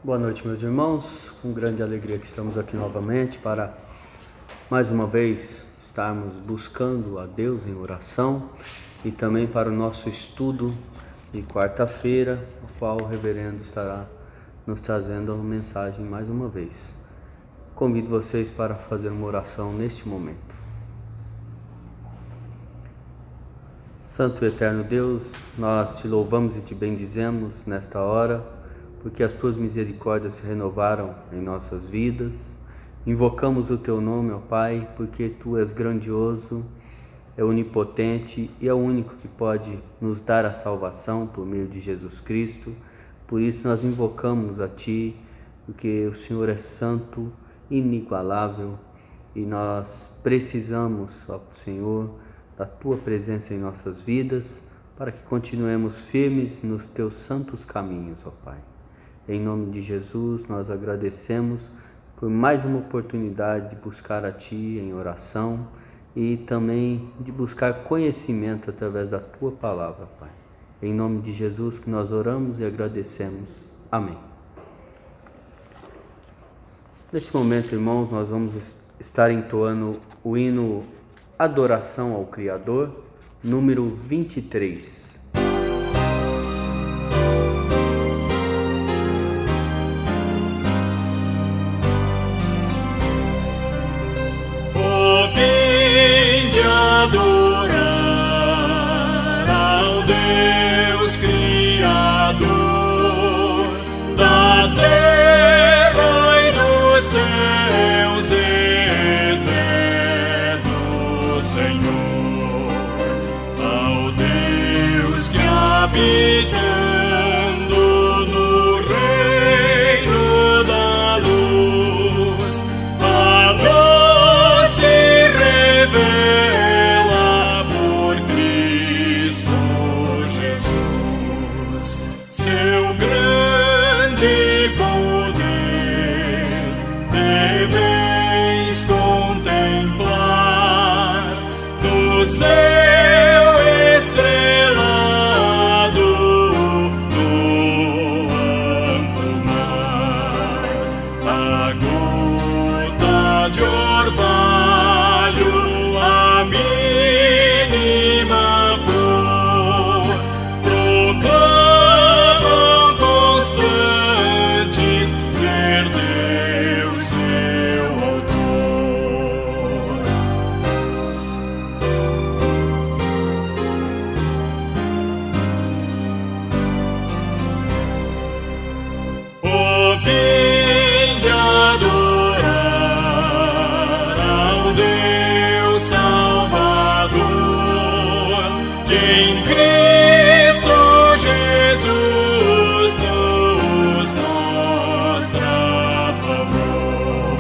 Boa noite, meus irmãos. Com grande alegria que estamos aqui novamente para, mais uma vez, estarmos buscando a Deus em oração e também para o nosso estudo de quarta-feira, o qual o reverendo estará nos trazendo a mensagem mais uma vez. Convido vocês para fazer uma oração neste momento. Santo e eterno Deus, nós te louvamos e te bendizemos nesta hora, porque as tuas misericórdias se renovaram em nossas vidas. Invocamos o teu nome, ó Pai, porque tu és grandioso, é onipotente e é o único que pode nos dar a salvação por meio de Jesus Cristo. Por isso nós invocamos a ti, porque o Senhor é santo, inigualável, e nós precisamos, ó Senhor, da tua presença em nossas vidas, para que continuemos firmes nos teus santos caminhos, ó Pai. Em nome de Jesus, nós agradecemos por mais uma oportunidade de buscar a Ti em oração e também de buscar conhecimento através da Tua palavra, Pai. Em nome de Jesus que nós oramos e agradecemos. Amém. Neste momento, irmãos, nós vamos estar entoando o hino Adoração ao Criador, número 23. Adorar ao Deus Criador da terra e dos céus, eterno Senhor, ao Deus que habitando no reino da luz, a nós se revela por Cristo Jesus, seu grande poder deveis contemplar no céu estrelado, no amplo mar, a gota de orvalho, a mínima flor, proclamam constantes ser Deus seu autor. Vinde adorar ao Deus Salvador, que em Cristo Jesus nos mostra favor,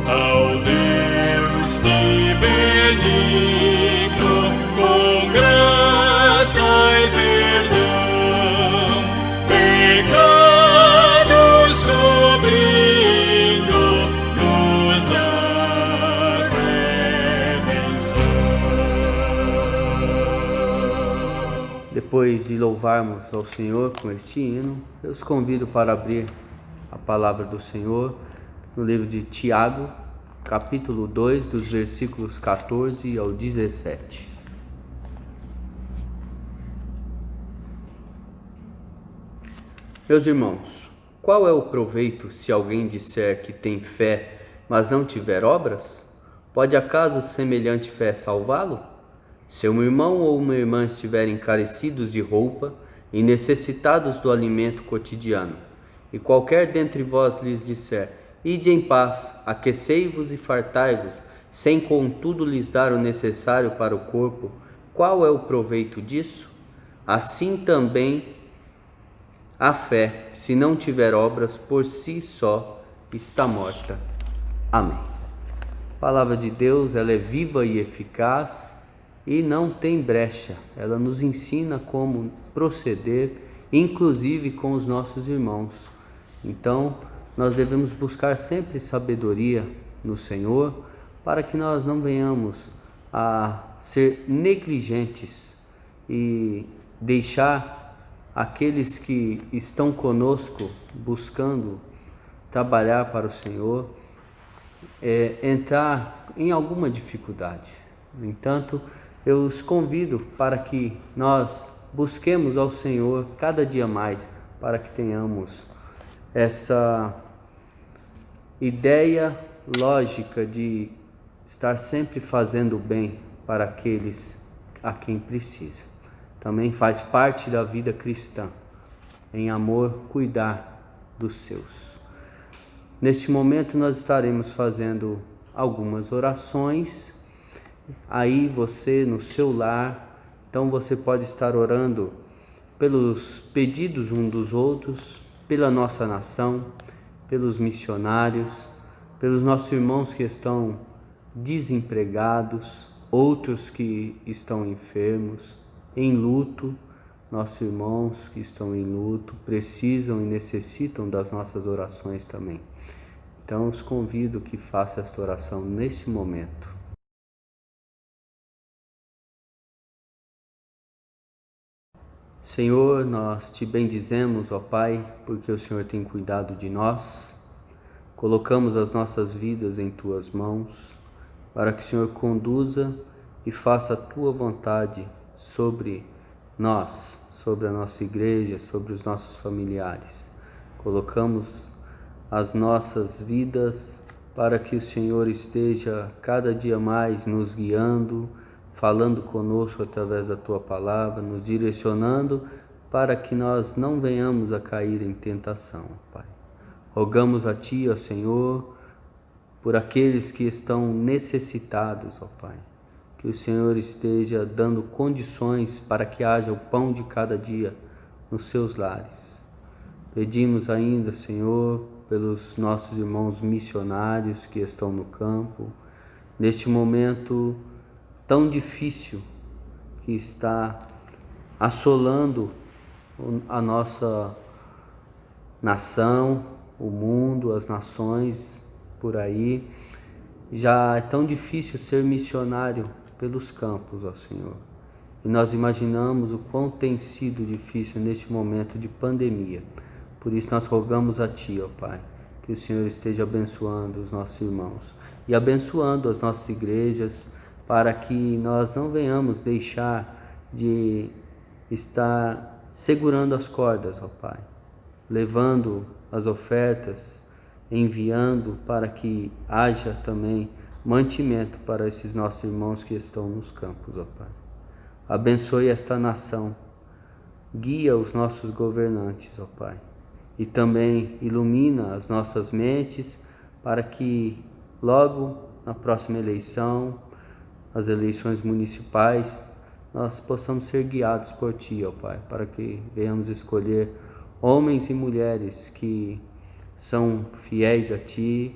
ao Deus que benigno, com graça e perdão, pecados cobrindo, nos dá redenção. Depois de louvarmos ao Senhor com este hino, eu os convido para abrir a palavra do Senhor no livro de Tiago, capítulo 2, dos versículos 14 ao 17. Meus irmãos, qual é o proveito se alguém disser que tem fé, mas não tiver obras? Pode acaso semelhante fé salvá-lo? Se um irmão ou uma irmã estiverem carecidos de roupa e necessitados do alimento cotidiano, e qualquer dentre vós lhes disser: ide em paz, aquecei-vos e fartai-vos, sem contudo lhes dar o necessário para o corpo, qual é o proveito disso? Assim também a fé, se não tiver obras, por si só está morta. Amém. A palavra de Deus, ela é viva e eficaz e não tem brecha. Ela nos ensina como proceder, inclusive com os nossos irmãos. Então, nós devemos buscar sempre sabedoria no Senhor, para que nós não venhamos a ser negligentes e deixar aqueles que estão conosco buscando trabalhar para o Senhor, entrar em alguma dificuldade. No entanto, eu os convido para que nós busquemos ao Senhor cada dia mais, para que tenhamos essa ideia lógica de estar sempre fazendo bem para aqueles a quem precisa. Também faz parte da vida cristã, em amor, cuidar dos seus. Neste momento nós estaremos fazendo algumas orações, aí você no seu lar, então você pode estar orando pelos pedidos uns dos outros, pela nossa nação, pelos missionários, pelos nossos irmãos que estão desempregados, outros que estão enfermos, em luto, nossos irmãos que estão em luto precisam e necessitam das nossas orações também. Então, os convido que faça esta oração neste momento. Senhor, nós te bendizemos, ó Pai, porque o Senhor tem cuidado de nós. Colocamos as nossas vidas em Tuas mãos, para que o Senhor conduza e faça a Tua vontade sobre nós, sobre a nossa igreja, sobre os nossos familiares. Colocamos as nossas vidas para que o Senhor esteja cada dia mais nos guiando, falando conosco através da Tua palavra, nos direcionando para que nós não venhamos a cair em tentação, Pai. Rogamos a Ti, ó Senhor, por aqueles que estão necessitados, ó Pai, que o Senhor esteja dando condições para que haja o pão de cada dia nos seus lares. Pedimos ainda, Senhor, pelos nossos irmãos missionários que estão no campo, neste momento tão difícil que está assolando a nossa nação, o mundo, as nações por aí. Já é tão difícil ser missionário pelos campos, ó Senhor. E nós imaginamos o quão tem sido difícil neste momento de pandemia. Por isso nós rogamos a Ti, ó Pai, que o Senhor esteja abençoando os nossos irmãos e abençoando as nossas igrejas, para que nós não venhamos deixar de estar segurando as cordas, ó Pai, levando as ofertas, enviando para que haja também mantimento para esses nossos irmãos que estão nos campos, ó Pai. Abençoe esta nação, guia os nossos governantes, ó Pai, e também ilumina as nossas mentes para que logo na próxima eleição, as eleições municipais, nós possamos ser guiados por Ti, ó Pai, para que venhamos escolher homens e mulheres que são fiéis a Ti,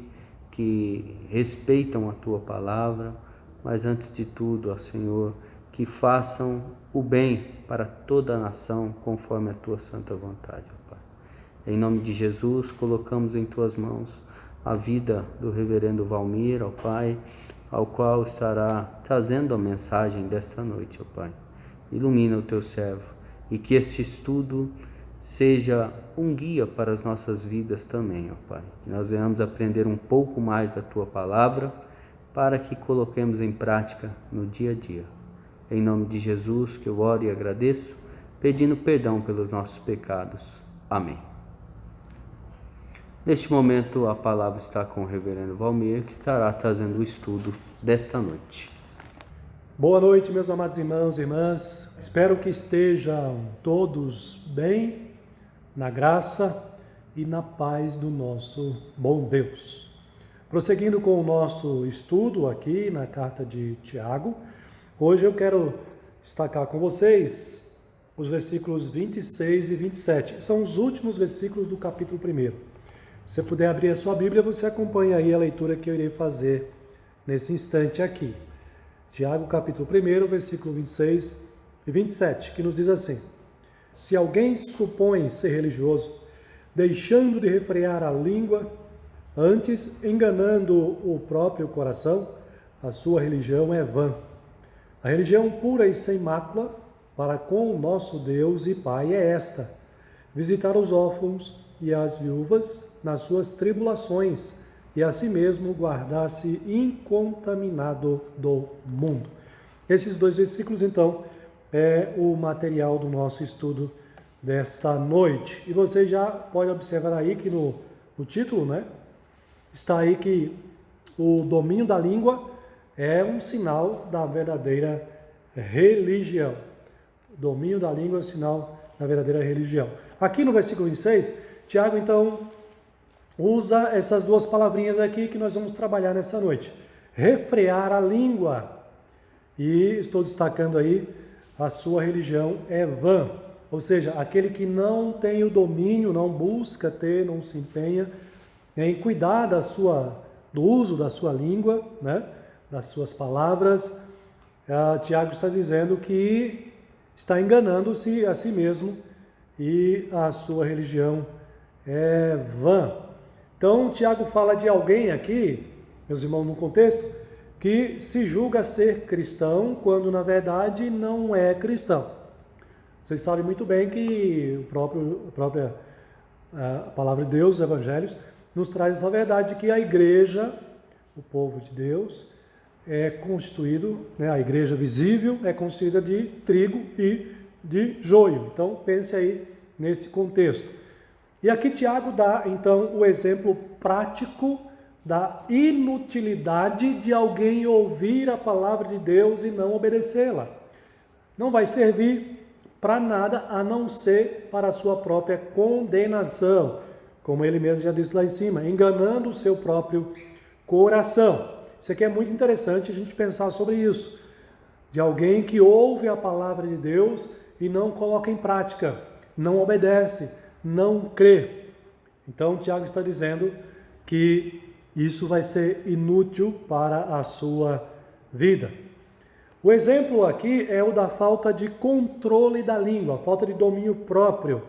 que respeitam a Tua palavra, mas antes de tudo, ó Senhor, que façam o bem para toda a nação, conforme a Tua santa vontade, ó Pai. Em nome de Jesus, colocamos em Tuas mãos a vida do reverendo Valmir, ó Pai, ao qual estará trazendo a mensagem desta noite, ó Pai. Ilumina o Teu servo e que este estudo seja um guia para as nossas vidas também, ó Pai. Que nós venhamos aprender um pouco mais da Tua palavra para que coloquemos em prática no dia a dia. Em nome de Jesus que eu oro e agradeço, pedindo perdão pelos nossos pecados. Amém. Neste momento, a palavra está com o reverendo Valmir, que estará trazendo o estudo desta noite. Boa noite, meus amados irmãos e irmãs. Espero que estejam todos bem, na graça e na paz do nosso bom Deus. Prosseguindo com o nosso estudo aqui na carta de Tiago, hoje eu quero destacar com vocês os versículos 26 e 27. São os últimos versículos do capítulo 1. Se você puder abrir a sua Bíblia, você acompanha aí a leitura que eu irei fazer nesse instante aqui. Tiago, capítulo 1, versículo 26 e 27, que nos diz assim: Se alguém supõe ser religioso, deixando de refrear a língua, antes enganando o próprio coração, a sua religião é vã. A religião pura e sem mácula para com o nosso Deus e Pai é esta: visitar os órfãos e as viúvas nas suas tribulações, e a si mesmo guardar-se incontaminado do mundo. Esses 2 versículos, então, é o material do nosso estudo desta noite. E você já pode observar aí que no título, né, está aí que o domínio da língua é um sinal da verdadeira religião. O domínio da língua é um sinal da verdadeira religião. Aqui no versículo 26, Tiago, então, usa essas 2 palavrinhas aqui que nós vamos trabalhar nesta noite. Refrear a língua. E estou destacando aí, a sua religião é vã. Ou seja, aquele que não tem o domínio, não busca ter, não se empenha em cuidar do uso da sua língua, né, das suas palavras, Tiago está dizendo que está enganando-se a si mesmo e a sua religião é vã. Então, Tiago fala de alguém aqui, meus irmãos, no contexto, que se julga ser cristão quando na verdade não é cristão. Vocês sabem muito bem que a própria palavra de Deus, os evangelhos, nos traz essa verdade que a igreja, o povo de Deus, é constituído, né, a igreja visível é constituída de trigo e de joio. Então, pense aí nesse contexto. E aqui Tiago dá, então, o exemplo prático da inutilidade de alguém ouvir a palavra de Deus e não obedecê-la. Não vai servir para nada a não ser para a sua própria condenação, como ele mesmo já disse lá em cima, enganando o seu próprio coração. Isso aqui é muito interessante a gente pensar sobre isso, de alguém que ouve a palavra de Deus e não coloca em prática, não obedece, não crê. Então, Tiago está dizendo que isso vai ser inútil para a sua vida. O exemplo aqui é o da falta de controle da língua, falta de domínio próprio,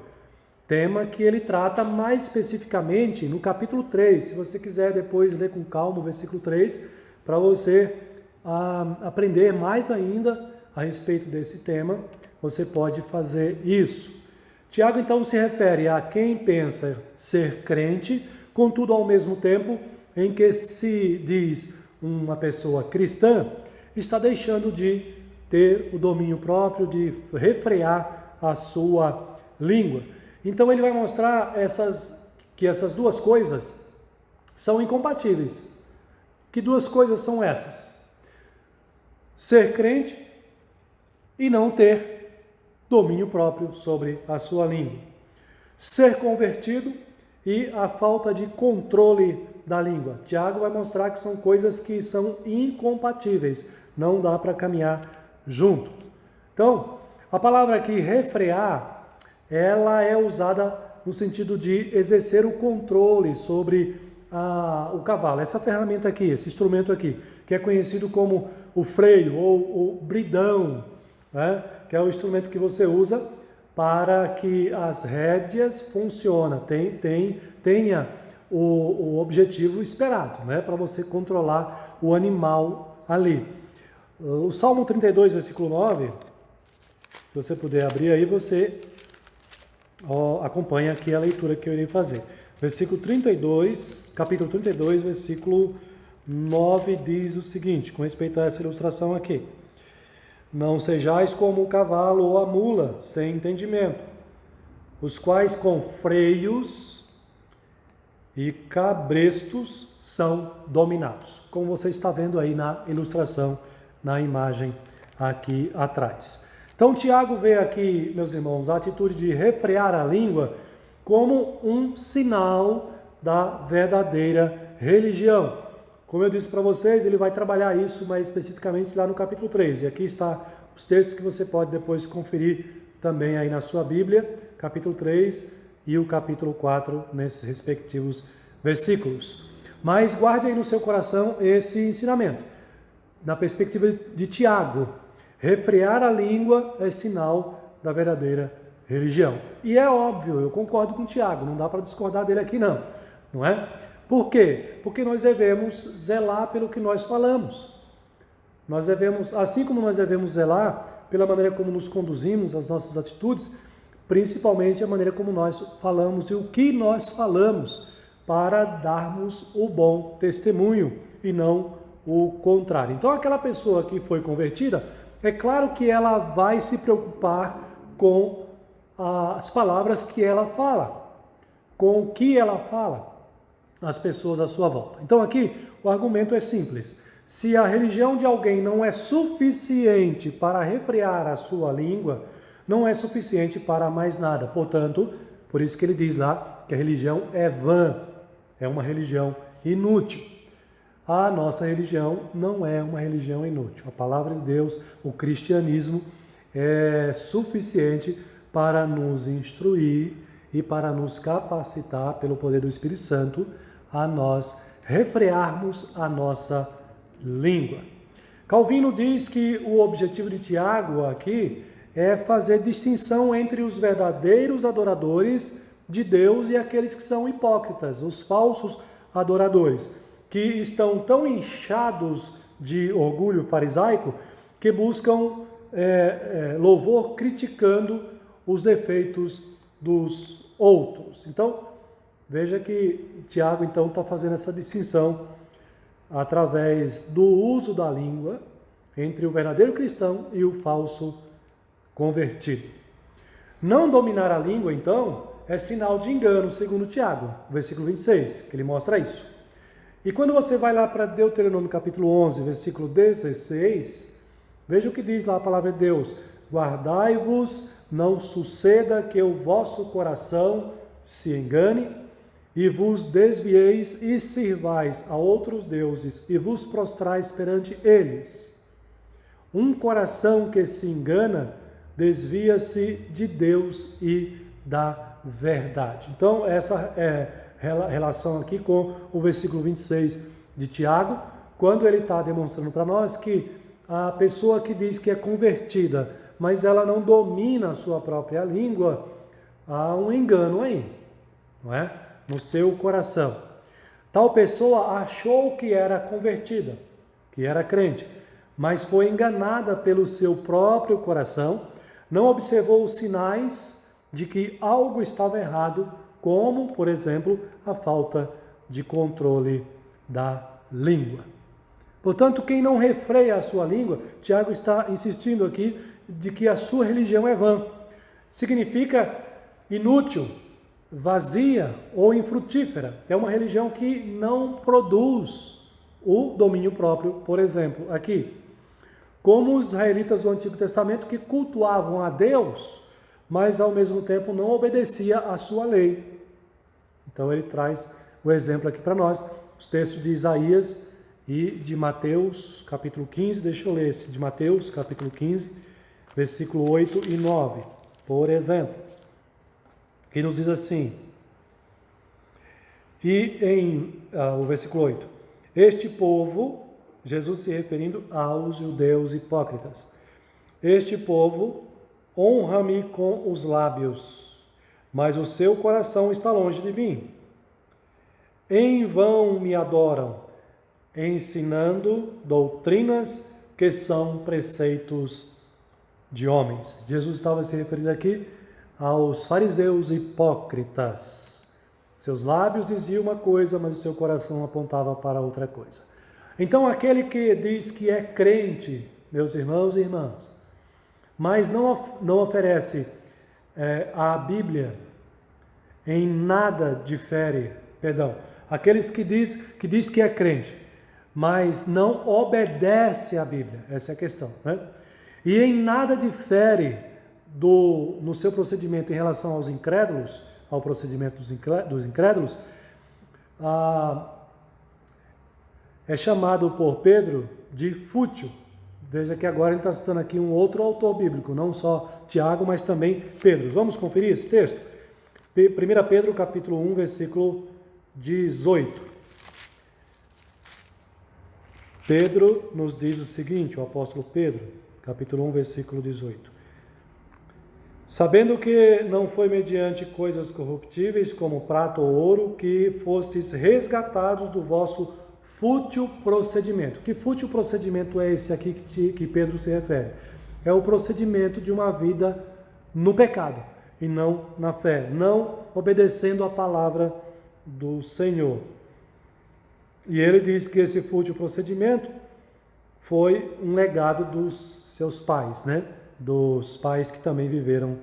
tema que ele trata mais especificamente no capítulo 3. Se você quiser depois ler com calma o versículo 3, para você aprender mais ainda a respeito desse tema, você pode fazer isso. Tiago então se refere a quem pensa ser crente, contudo ao mesmo tempo em que se diz uma pessoa cristã, está deixando de ter o domínio próprio, de refrear a sua língua. Então ele vai mostrar que essas 2 coisas são incompatíveis. Que 2 coisas são essas? Ser crente e não ter domínio próprio sobre a sua língua. Ser convertido e a falta de controle da língua. Tiago vai mostrar que são coisas que são incompatíveis, não dá para caminhar junto. Então, a palavra aqui, refrear, ela é usada no sentido de exercer o controle sobre o cavalo. Essa ferramenta aqui, esse instrumento aqui, que é conhecido como o freio ou o bridão, né? Que é o instrumento que você usa para que as rédeas funcionem, tenha o objetivo esperado, né? Para você controlar o animal ali. O Salmo 32, versículo 9, se você puder abrir aí, você acompanha aqui a leitura que eu irei fazer. Versículo 32, capítulo 32, versículo 9 diz o seguinte, com respeito a essa ilustração aqui: não sejais como o cavalo ou a mula, sem entendimento, os quais com freios e cabrestos são dominados. Como você está vendo aí na ilustração, na imagem aqui atrás. Então, Tiago vê aqui, meus irmãos, a atitude de refrear a língua como um sinal da verdadeira religião. Como eu disse para vocês, ele vai trabalhar isso mais especificamente lá no capítulo 3. E aqui está os textos que você pode depois conferir também aí na sua Bíblia, capítulo 3 e o capítulo 4, nesses respectivos versículos. Mas guarde aí no seu coração esse ensinamento. Na perspectiva de Tiago, refrear a língua é sinal da verdadeira religião. E é óbvio, eu concordo com Tiago, não dá para discordar dele aqui não é? Por quê? Porque nós devemos zelar pelo que nós falamos. nós devemos, assim como nós devemos zelar pela maneira como nos conduzimos, as nossas atitudes, principalmente a maneira como nós falamos e o que nós falamos, para darmos o bom testemunho e não o contrário. Então, aquela pessoa que foi convertida, é claro que ela vai se preocupar com as palavras que ela fala, com o que ela fala às pessoas à sua volta. Então, aqui o argumento é simples. Se a religião de alguém não é suficiente para refrear a sua língua, não é suficiente para mais nada. Portanto, por isso que ele diz lá que a religião é vã, é uma religião inútil. A nossa religião não é uma religião inútil. A palavra de Deus, o cristianismo, é suficiente para nos instruir e para nos capacitar pelo poder do Espírito Santo a nós refrearmos a nossa língua. Calvino diz que o objetivo de Tiago aqui é fazer distinção entre os verdadeiros adoradores de Deus e aqueles que são hipócritas, os falsos adoradores, que estão tão inchados de orgulho farisaico que buscam louvor criticando os defeitos dos outros. Então, veja que Tiago então está fazendo essa distinção através do uso da língua entre o verdadeiro cristão e o falso convertido. Não dominar a língua, então, é sinal de engano, segundo Tiago, versículo 26, que ele mostra isso. E quando você vai lá para Deuteronômio capítulo 11, versículo 16, veja o que diz lá a palavra de Deus: guardai-vos, não suceda que o vosso coração se engane, e vos desvieis e sirvais a outros deuses, e vos prostrais perante eles. Um coração que se engana desvia-se de Deus e da verdade. Então, essa é a relação aqui com o versículo 26 de Tiago, quando ele está demonstrando para nós que a pessoa que diz que é convertida, mas ela não domina a sua própria língua, há um engano aí, não é? No seu coração. Tal pessoa achou que era convertida, que era crente, mas foi enganada pelo seu próprio coração, não observou os sinais de que algo estava errado, como, por exemplo, a falta de controle da língua. Portanto, quem não refreia a sua língua, Tiago está insistindo aqui de que a sua religião é vã. Significa inútil, vazia ou infrutífera. É uma religião que não produz o domínio próprio, por exemplo, aqui. Como os israelitas do Antigo Testamento que cultuavam a Deus, mas ao mesmo tempo não obedecia à sua lei. Então ele traz o exemplo aqui para nós, os textos de Isaías e de Mateus, capítulo 15, deixa eu ler esse, de Mateus, capítulo 15, versículo 8 e 9, por exemplo, que nos diz assim, o versículo 8, este povo, Jesus se referindo aos judeus hipócritas, este povo honra-me com os lábios, mas o seu coração está longe de mim. Em vão me adoram, ensinando doutrinas que são preceitos de homens. Jesus estava se referindo aqui aos fariseus hipócritas. Seus lábios diziam uma coisa, mas o seu coração apontava para outra coisa. Então, aquele que diz que é crente, meus irmãos e irmãs, mas não oferece a Bíblia, em nada difere, aqueles que diz que é crente, mas não obedece à Bíblia, essa é a questão, né? E em nada difere no seu procedimento em relação aos incrédulos, ao procedimento dos incrédulos, é chamado por Pedro de fútil. Veja que agora ele está citando aqui um outro autor bíblico, não só Tiago, mas também Pedro. Vamos conferir esse texto? 1 Pedro, capítulo 1, versículo 18. Pedro nos diz o seguinte, o apóstolo Pedro, capítulo 1, versículo 18. Sabendo que não foi mediante coisas corruptíveis, como prata ou ouro, que fostes resgatados do vosso fútil procedimento. Que fútil procedimento é esse aqui que Pedro se refere? É o procedimento de uma vida no pecado e não na fé, não obedecendo a palavra do Senhor. E ele diz que esse fútil procedimento foi um legado dos seus pais, né? Dos pais que também viveram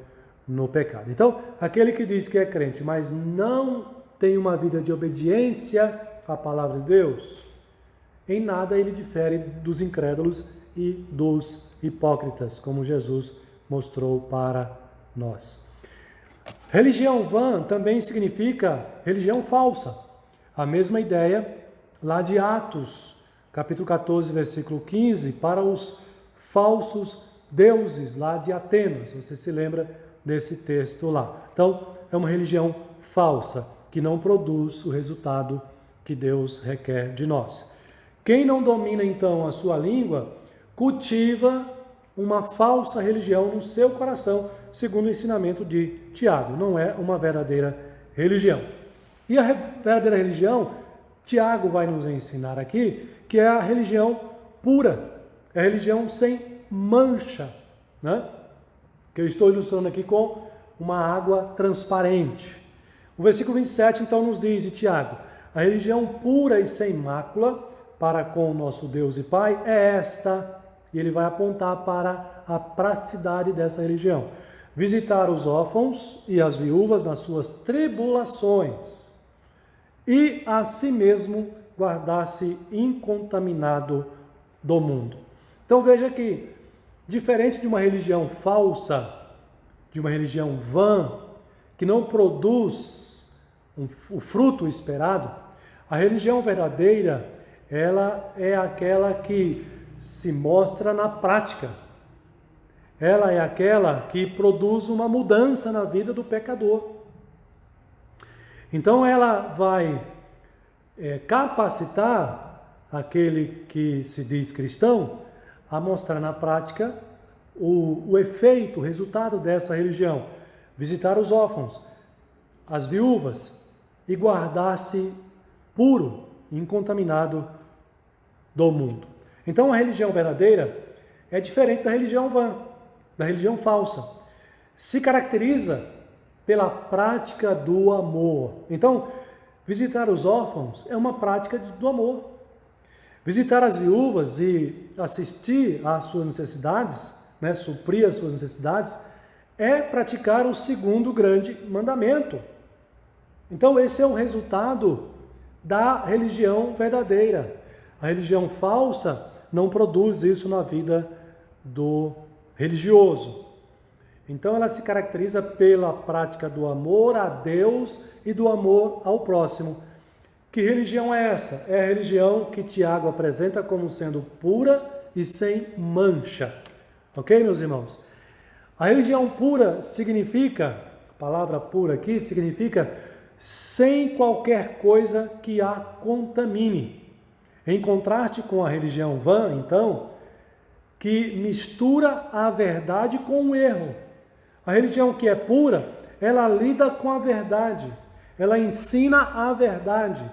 no pecado. Então, aquele que diz que é crente, mas não tem uma vida de obediência à palavra de Deus, em nada ele difere dos incrédulos e dos hipócritas, como Jesus mostrou para nós. Religião vã também significa religião falsa. A mesma ideia lá de Atos, capítulo 14, versículo 15, para os falsos deuses lá de Atenas. Você se lembra desse texto lá. Então, é uma religião falsa, que não produz o resultado que Deus requer de nós. Quem não domina, então, a sua língua, cultiva uma falsa religião no seu coração, segundo o ensinamento de Tiago. Não é uma verdadeira religião. E a verdadeira religião, Tiago vai nos ensinar aqui, que é a religião pura, é a religião sem mancha, né? Que eu estou ilustrando aqui com uma água transparente. O versículo 27, então, nos diz, de Tiago, a religião pura e sem mácula para com o nosso Deus e Pai é esta, e ele vai apontar para a praticidade dessa religião. Visitar os órfãos e as viúvas nas suas tribulações, e a si mesmo guardar-se incontaminado do mundo. Então veja que, diferente de uma religião falsa, de uma religião vã, que não produz o fruto esperado, a religião verdadeira, ela é aquela que se mostra na prática. Ela é aquela que produz uma mudança na vida do pecador. Então ela vai capacitar aquele que se diz cristão a mostrar na prática o efeito, o resultado dessa religião. Visitar os órfãos, as viúvas e guardar-se puro, incontaminado do mundo. Então a religião verdadeira é diferente da religião vã, da religião falsa. Se caracteriza pela prática do amor. Então, visitar os órfãos é uma prática do amor. Visitar as viúvas e assistir às suas necessidades, né, suprir as suas necessidades, é praticar o segundo grande mandamento. Então, esse é o resultado da religião verdadeira. A religião falsa não produz isso na vida do religioso. Então, ela se caracteriza pela prática do amor a Deus e do amor ao próximo. Que religião é essa? É a religião que Tiago apresenta como sendo pura e sem mancha. Ok, meus irmãos? A religião pura significa, a palavra pura aqui significa sem qualquer coisa que a contamine. Em contraste com a religião vã, então, que mistura a verdade com o erro. A religião que é pura, ela lida com a verdade, ela ensina a verdade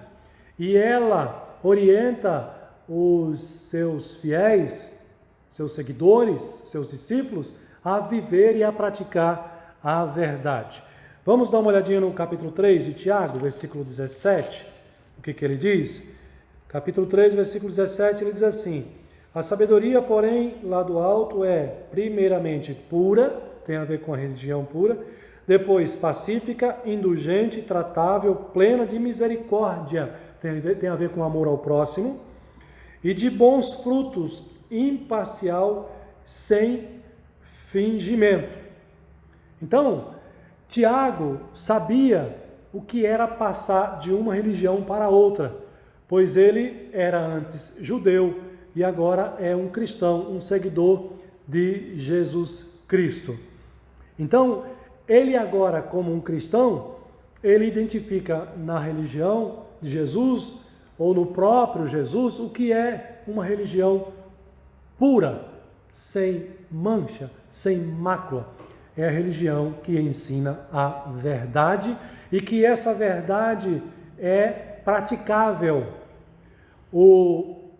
e ela orienta os seus fiéis, seus seguidores, seus discípulos, a viver e a praticar a verdade. Vamos dar uma olhadinha no capítulo 3 de Tiago, versículo 17, o que ele diz? Capítulo 3, versículo 17, ele diz assim: a sabedoria, porém, lá do alto é primeiramente pura, tem a ver com a religião pura, depois pacífica, indulgente, tratável, plena de misericórdia, tem a ver com amor ao próximo, e de bons frutos, imparcial, sem fingimento. Então, Tiago sabia o que era passar de uma religião para outra, pois ele era antes judeu e agora é um cristão, um seguidor de Jesus Cristo. Então, ele agora, como um cristão, ele identifica na religião de Jesus, ou no próprio Jesus, o que é uma religião pura, sem mancha, sem mácula. É a religião que ensina a verdade e que essa verdade é praticável. o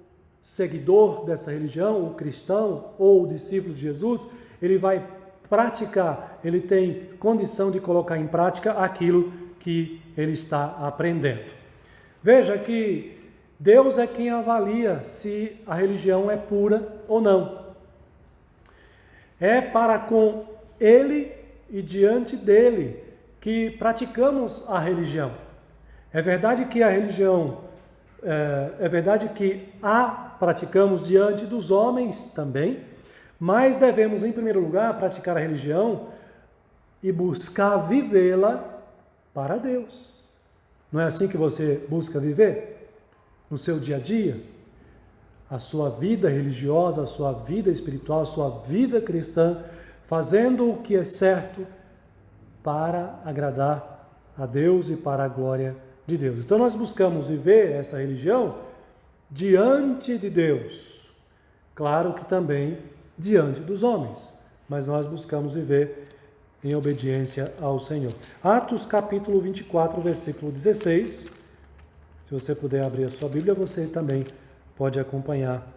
seguidor dessa religião, o cristão ou o discípulo de Jesus, ele vai praticar, ele tem condição de colocar em prática aquilo que ele está aprendendo. Veja que Deus é quem avalia se a religião é pura ou não. É para com Ele e diante dele que praticamos a religião. É verdade que a religião, é verdade que a praticamos diante dos homens também, mas devemos, em primeiro lugar, praticar a religião e buscar vivê-la para Deus. Não é assim que você busca viver? No seu dia a dia? A sua vida religiosa, a sua vida espiritual, a sua vida cristã, fazendo o que é certo para agradar a Deus e para a glória de Deus. Então nós buscamos viver essa religião diante de Deus. Claro que também diante dos homens, mas nós buscamos viver em obediência ao Senhor. Atos capítulo 24, versículo 16. Se você puder abrir a sua Bíblia, você também pode acompanhar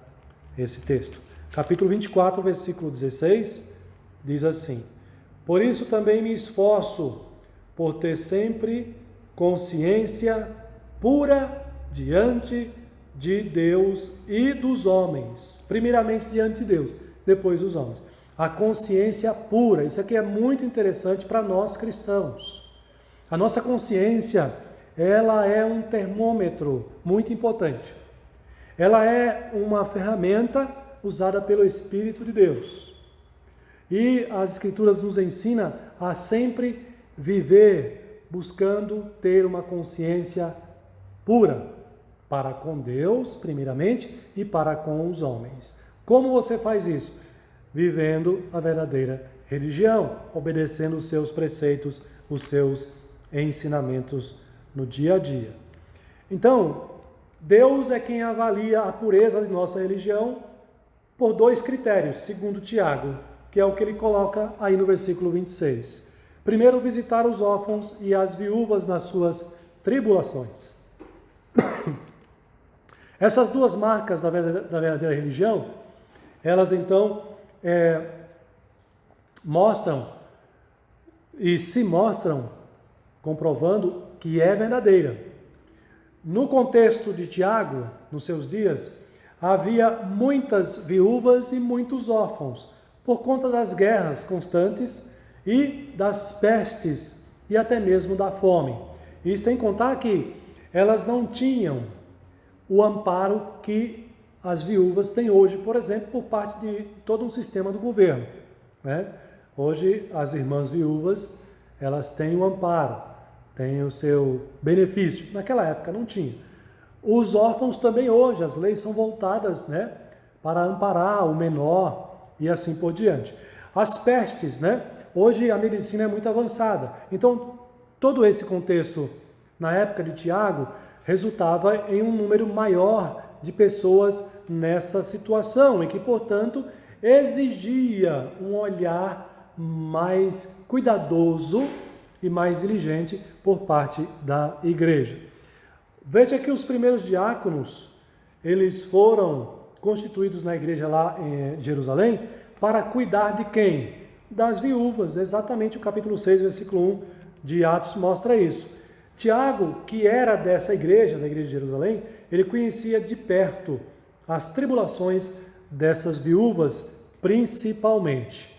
esse texto. Capítulo 24, versículo 16, diz assim: Por isso também me esforço por ter sempre consciência pura diante de Deus e dos homens. Primeiramente diante de Deus, depois dos homens. A consciência pura, isso aqui é muito interessante para nós cristãos. A nossa consciência, ela é um termômetro muito importante. Ela é uma ferramenta usada pelo Espírito de Deus. E as Escrituras nos ensinam a sempre viver buscando ter uma consciência pura para com Deus, primeiramente, e para com os homens. Como você faz isso? Vivendo a verdadeira religião, obedecendo os seus preceitos, os seus ensinamentos no dia a dia. Então, Deus é quem avalia a pureza de nossa religião por dois critérios, segundo Tiago, que é o que ele coloca aí no versículo 26. Primeiro, visitar os órfãos e as viúvas nas suas tribulações. Essas duas marcas da verdadeira religião, elas então mostram e se mostram comprovando que é verdadeira. No contexto de Tiago, nos seus dias, havia muitas viúvas e muitos órfãos, por conta das guerras constantes e das pestes e até mesmo da fome. E sem contar que elas não tinham o amparo que as viúvas têm hoje, por exemplo, por parte de todo um sistema do governo, né? Hoje, as irmãs viúvas, elas têm o amparo, têm o seu benefício. Naquela época não tinha. Os órfãos também hoje, as leis são voltadas, né, para amparar o menor e assim por diante. As pestes, né? Hoje a medicina é muito avançada. Então, todo esse contexto, na época de Tiago, resultava em um número maior de pessoas nessa situação e que, portanto, exigia um olhar mais cuidadoso e mais diligente por parte da igreja. Veja que os primeiros diáconos, eles foram constituídos na igreja lá em Jerusalém para cuidar de quem? Das viúvas. Exatamente o capítulo 6, versículo 1 de Atos mostra isso. Tiago, que era dessa igreja, da igreja de Jerusalém, ele conhecia de perto as tribulações dessas viúvas, principalmente.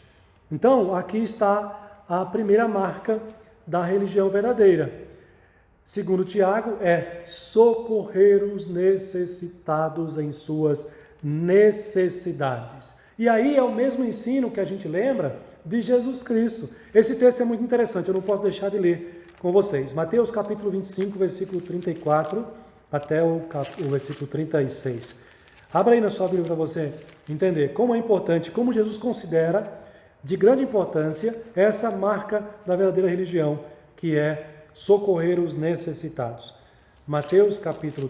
Então, aqui está a primeira marca da religião verdadeira. Segundo Tiago, é socorrer os necessitados em suas necessidades. E aí é o mesmo ensino que a gente lembra de Jesus Cristo. Esse texto é muito interessante, eu não posso deixar de ler com vocês. Mateus capítulo 25, versículo 34 até o versículo 36. Abra aí na sua Bíblia para você entender como é importante, como Jesus considera de grande importância essa marca da verdadeira religião, que é socorrer os necessitados. Mateus capítulo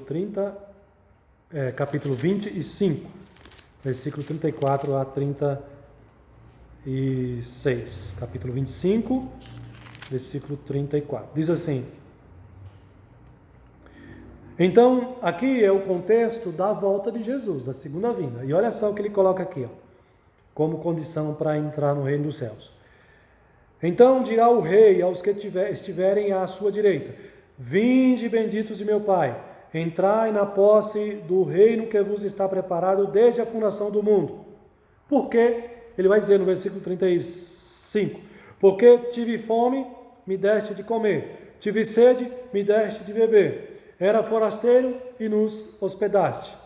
25, versículo 34 a 36. Capítulo 25, versículo 34. Diz assim: Então, aqui é o contexto da volta de Jesus, da segunda vinda. E olha só o que ele coloca aqui, ó, como condição para entrar no reino dos céus. Então dirá o rei aos que estiverem à sua direita: vinde, benditos de meu Pai, entrai na posse do reino que vos está preparado desde a fundação do mundo. Porque, ele vai dizer no versículo 35, porque tive fome, me deste de comer, tive sede, me deste de beber, era forasteiro e nos hospedaste,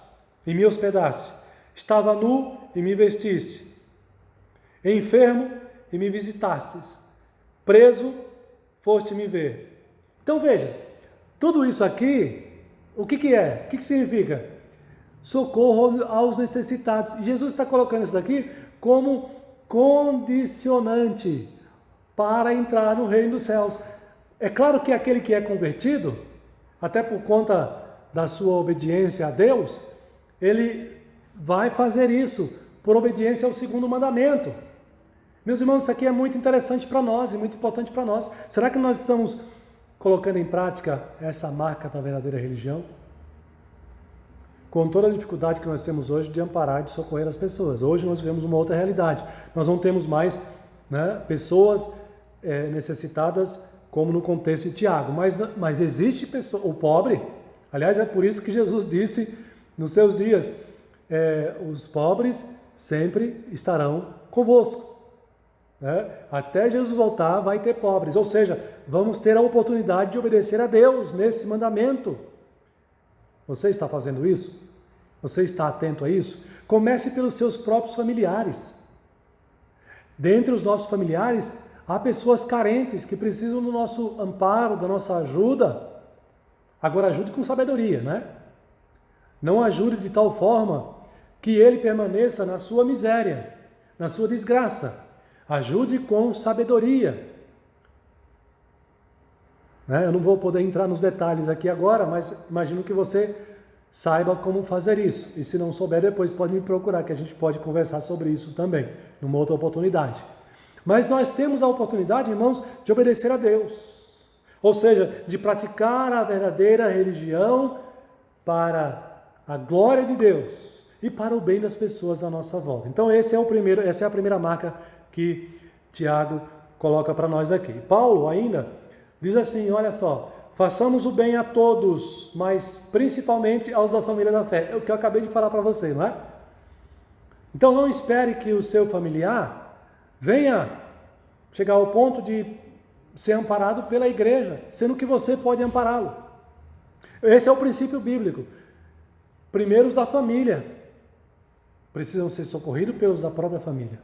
e me hospedaste, estava nu e me vestiste, enfermo e me visitastes, preso foste me ver. Então veja, tudo isso aqui, o que é? O que significa? Socorro aos necessitados. E Jesus está colocando isso daqui como condicionante para entrar no reino dos céus. É claro que aquele que é convertido, até por conta da sua obediência a Deus, ele vai fazer isso por obediência ao segundo mandamento. Meus irmãos, isso aqui é muito interessante para nós e muito importante para nós. Será que nós estamos colocando em prática essa marca da verdadeira religião? Com toda a dificuldade que nós temos hoje de amparar e de socorrer as pessoas. Hoje nós vivemos uma outra realidade. Nós não temos mais, pessoas necessitadas como no contexto de Tiago. Mas existe pessoa, o pobre. Aliás, é por isso que Jesus disse nos seus dias, os pobres sempre estarão convosco. Até Jesus voltar vai ter pobres, ou seja, vamos ter a oportunidade de obedecer a Deus nesse mandamento. Você está fazendo isso? Você está atento a isso? Comece pelos seus próprios familiares. Dentre os nossos familiares, há pessoas carentes que precisam do nosso amparo, da nossa ajuda. Agora ajude com sabedoria, Não ajude de tal forma que ele permaneça na sua miséria, na sua desgraça. Ajude com sabedoria. Eu não vou poder entrar nos detalhes aqui agora, mas imagino que você saiba como fazer isso. E se não souber, depois pode me procurar, que a gente pode conversar sobre isso também, numa outra oportunidade. Mas nós temos a oportunidade, irmãos, de obedecer a Deus. Ou seja, de praticar a verdadeira religião para a glória de Deus e para o bem das pessoas à nossa volta. Então essa é a primeira marca que Tiago coloca para nós aqui. Paulo ainda diz assim, olha só, façamos o bem a todos, mas principalmente aos da família da fé. É o que eu acabei de falar para você, não é? Então não espere que o seu familiar venha chegar ao ponto de ser amparado pela igreja, sendo que você pode ampará-lo. Esse é o princípio bíblico. Primeiro os da família precisam ser socorridos pelos da própria família.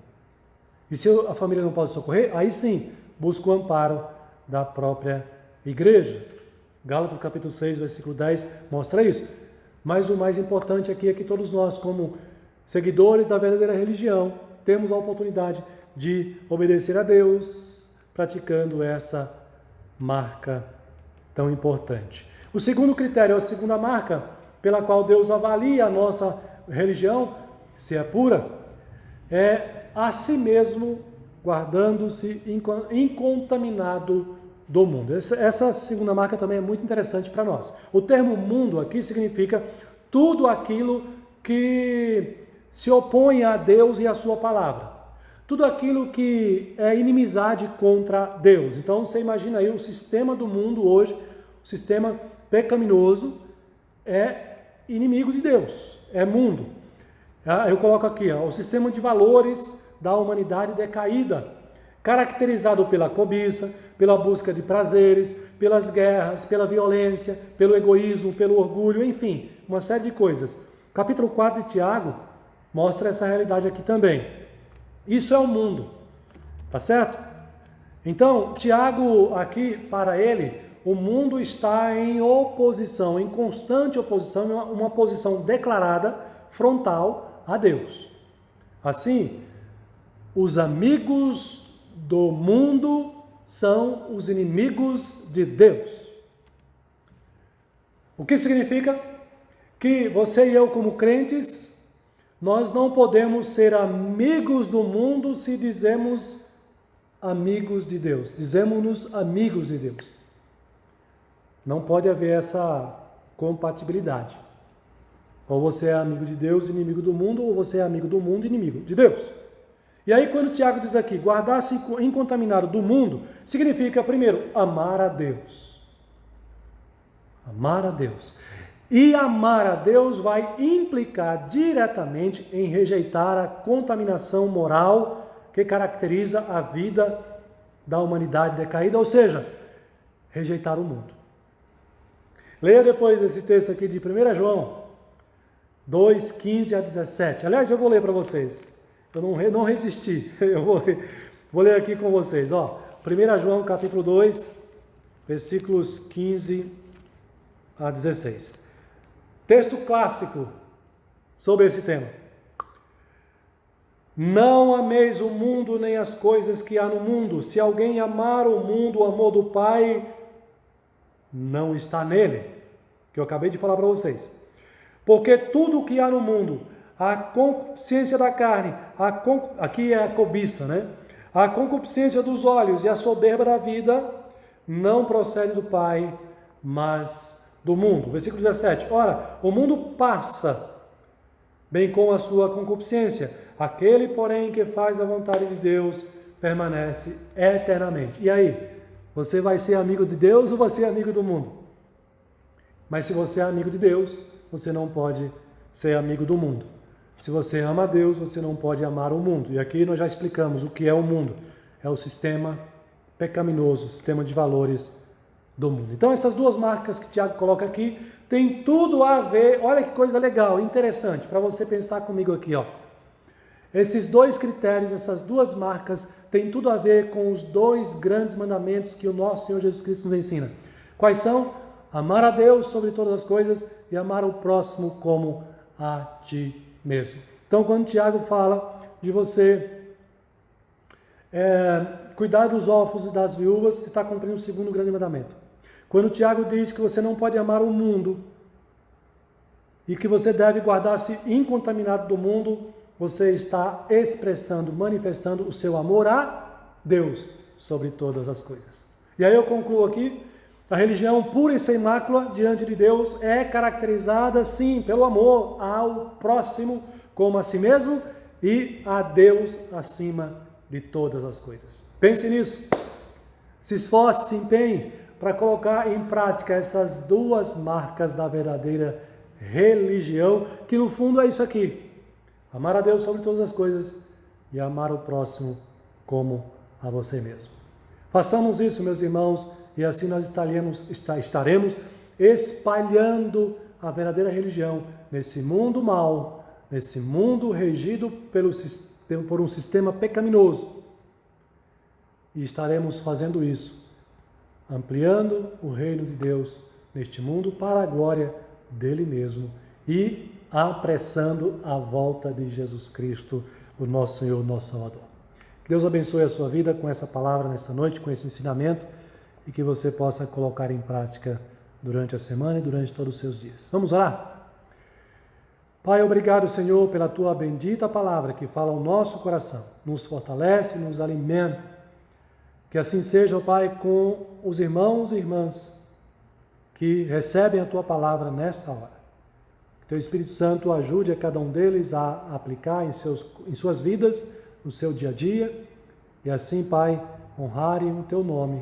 E se a família não pode socorrer, aí sim, busca o amparo da própria igreja. Gálatas capítulo 6, versículo 10 mostra isso. Mas o mais importante aqui é que todos nós, como seguidores da verdadeira religião, temos a oportunidade de obedecer a Deus, praticando essa marca tão importante. O segundo critério, a segunda marca pela qual Deus avalia a nossa religião, se é pura, é a si mesmo guardando-se incontaminado do mundo. Essa segunda marca também é muito interessante para nós. O termo mundo aqui significa tudo aquilo que se opõe a Deus e a sua palavra. Tudo aquilo que é inimizade contra Deus. Então você imagina aí o sistema do mundo hoje, o sistema pecaminoso é inimigo de Deus, é mundo. Eu coloco aqui, o sistema de valores da humanidade decaída, caracterizado pela cobiça, pela busca de prazeres, pelas guerras, pela violência, pelo egoísmo, pelo orgulho, enfim, uma série de coisas. Capítulo 4 de Tiago mostra essa realidade aqui também. Isso é o mundo, tá certo? Então, Tiago aqui, para ele, o mundo está em oposição, em constante oposição, uma posição declarada, frontal a Deus. Assim, os amigos do mundo são os inimigos de Deus. O que significa? Que você e eu, como crentes, nós não podemos ser amigos do mundo se dizemos amigos de Deus. Dizemos-nos amigos de Deus. Não pode haver essa compatibilidade. Ou você é amigo de Deus, inimigo do mundo, ou você é amigo do mundo, inimigo de Deus. E aí quando Tiago diz aqui, guardar-se incontaminado do mundo, significa, primeiro, amar a Deus. Amar a Deus. E amar a Deus vai implicar diretamente em rejeitar a contaminação moral que caracteriza a vida da humanidade decaída, ou seja, rejeitar o mundo. Leia depois esse texto aqui de 1 João 2, 15 a 17. Aliás, eu vou ler para vocês. Eu não resisti. Eu vou ler aqui com vocês. 1 João capítulo 2, versículos 15 a 16. Texto clássico sobre esse tema. Não ameis o mundo nem as coisas que há no mundo. Se alguém amar o mundo, o amor do Pai não está nele. Que eu acabei de falar para vocês. Porque tudo o que há no mundo, a concupiscência da carne, aqui é a cobiça, né? A concupiscência dos olhos e a soberba da vida não procede do Pai, mas do mundo. Versículo 17. Ora, o mundo passa, bem como a sua concupiscência. Aquele, porém, que faz a vontade de Deus, permanece eternamente. E aí? Você vai ser amigo de Deus ou vai ser amigo do mundo? Mas se você é amigo de Deus, você não pode ser amigo do mundo. Se você ama a Deus, você não pode amar o mundo. E aqui nós já explicamos o que é o mundo. É o sistema pecaminoso, o sistema de valores do mundo. Então essas duas marcas que Tiago coloca aqui, tem tudo a ver, olha que coisa legal, interessante, para você pensar comigo aqui. Esses dois critérios, essas duas marcas, tem tudo a ver com os dois grandes mandamentos que o nosso Senhor Jesus Cristo nos ensina. Quais são? Amar a Deus sobre todas as coisas e amar o próximo como a ti mesmo. Então, quando Tiago fala de você cuidar dos órfãos e das viúvas, está cumprindo o segundo grande mandamento. Quando Tiago diz que você não pode amar o mundo e que você deve guardar-se incontaminado do mundo, você está expressando, manifestando o seu amor a Deus sobre todas as coisas. E aí eu concluo aqui. A religião pura e sem mácula diante de Deus é caracterizada, sim, pelo amor ao próximo como a si mesmo e a Deus acima de todas as coisas. Pense nisso. Se esforce, se empenhe para colocar em prática essas duas marcas da verdadeira religião, que no fundo é isso aqui. Amar a Deus sobre todas as coisas e amar o próximo como a você mesmo. Façamos isso, meus irmãos, e assim nós estaremos espalhando a verdadeira religião nesse mundo mau, nesse mundo regido por um sistema pecaminoso. E estaremos fazendo isso, ampliando o reino de Deus neste mundo para a glória dele mesmo e apressando a volta de Jesus Cristo, o nosso Senhor, o nosso Salvador. Que Deus abençoe a sua vida com essa palavra nesta noite, com esse ensinamento, e que você possa colocar em prática durante a semana e durante todos os seus dias. Vamos orar? Pai, obrigado, Senhor, pela Tua bendita palavra que fala ao nosso coração, nos fortalece, nos alimenta. Que assim seja, Pai, com os irmãos e irmãs que recebem a Tua palavra nesta hora. Que Teu Espírito Santo ajude a cada um deles a aplicar em suas vidas, no seu dia a dia, e assim, Pai, honrarem o Teu nome,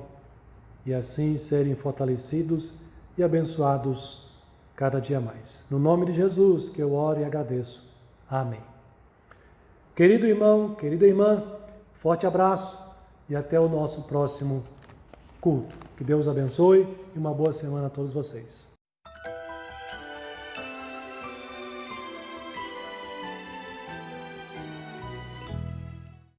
e assim serem fortalecidos e abençoados cada dia mais. No nome de Jesus que eu oro e agradeço. Amém. Querido irmão, querida irmã, forte abraço e até o nosso próximo culto. Que Deus abençoe e uma boa semana a todos vocês.